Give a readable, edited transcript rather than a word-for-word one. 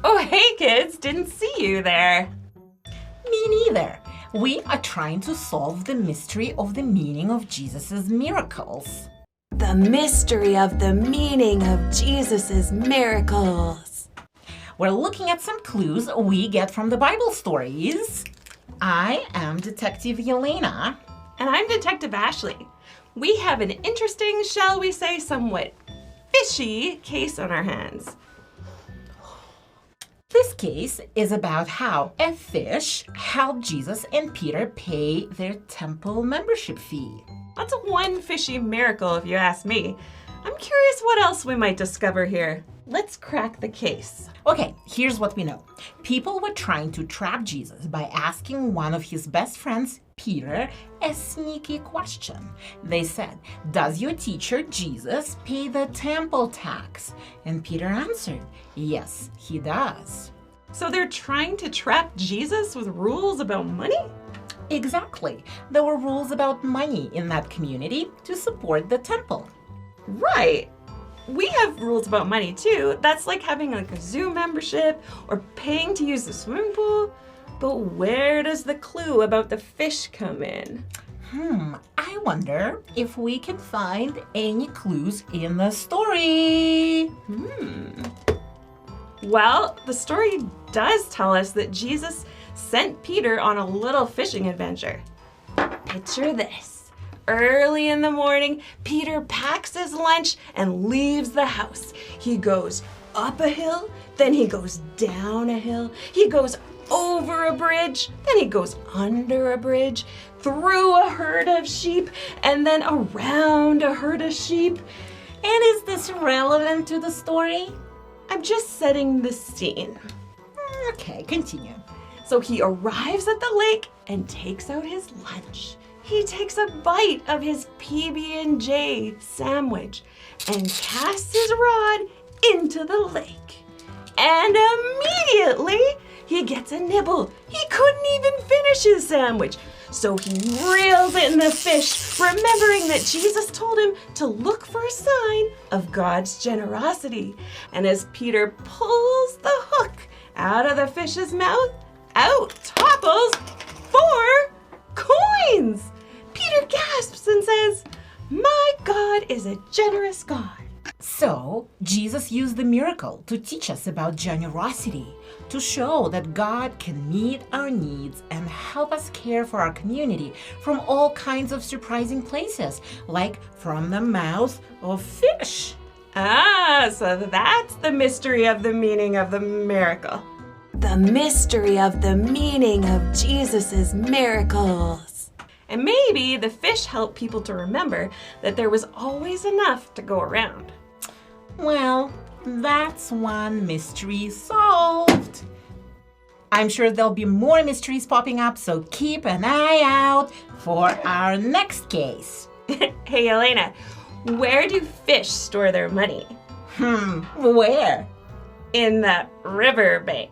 Oh, hey kids, didn't see you there. Me neither. We are trying to solve the mystery of the meaning of Jesus' miracles. The mystery of the meaning of Jesus' miracles. We're looking at some clues we get from the Bible stories. I am Detective Yelena. And I'm Detective Ashley. We have an interesting, shall we say somewhat fishy case on our hands. This case is about how a fish helped Jesus and Peter pay their temple membership fee. That's one fishy miracle if you ask me. I'm curious what else we might discover here. Let's crack the case. Okay, here's what we know. People were trying to trap Jesus by asking one of his best friends, Peter, a sneaky question. They said, "Does your teacher, Jesus, pay the temple tax?" And Peter answered, "Yes, he does." So they're trying to trap Jesus with rules about money? Exactly. There were rules about money in that community to support the temple. Right. We have rules about money too. That's like having a zoo membership or paying to use the swimming pool. But where does the clue about the fish come in? I wonder if we can find any clues in the story. Well, the story does tell us that Jesus sent Peter on a little fishing adventure. Picture this. Early in the morning, Peter packs his lunch and leaves the house. He goes up a hill, then he goes down a hill. He goes over a bridge, then he goes under a bridge, through a herd of sheep, and then around a herd of sheep. And is this relevant to the story? I'm just setting the scene. Okay, continue. So he arrives at the lake and takes out his lunch. He takes a bite of his PB&J sandwich and casts his rod into the lake. And immediately he gets a nibble. He couldn't even finish his sandwich. So he reels in the fish, remembering that Jesus told him to look for a sign of God's generosity. And as Peter pulls the hook out of the fish's mouth, out topples 4 coins. Peter gasps and says, "My God is a generous God." So, Jesus used the miracle to teach us about generosity, to show that God can meet our needs and help us care for our community from all kinds of surprising places, like from the mouth of fish. So that's the mystery of the meaning of the miracle. The mystery of the meaning of Jesus' miracles. And maybe the fish helped people to remember that there was always enough to go around. Well, that's one mystery solved. I'm sure there'll be more mysteries popping up, so keep an eye out for our next case. Hey, Elena, where do fish store their money? Where? In the riverbank.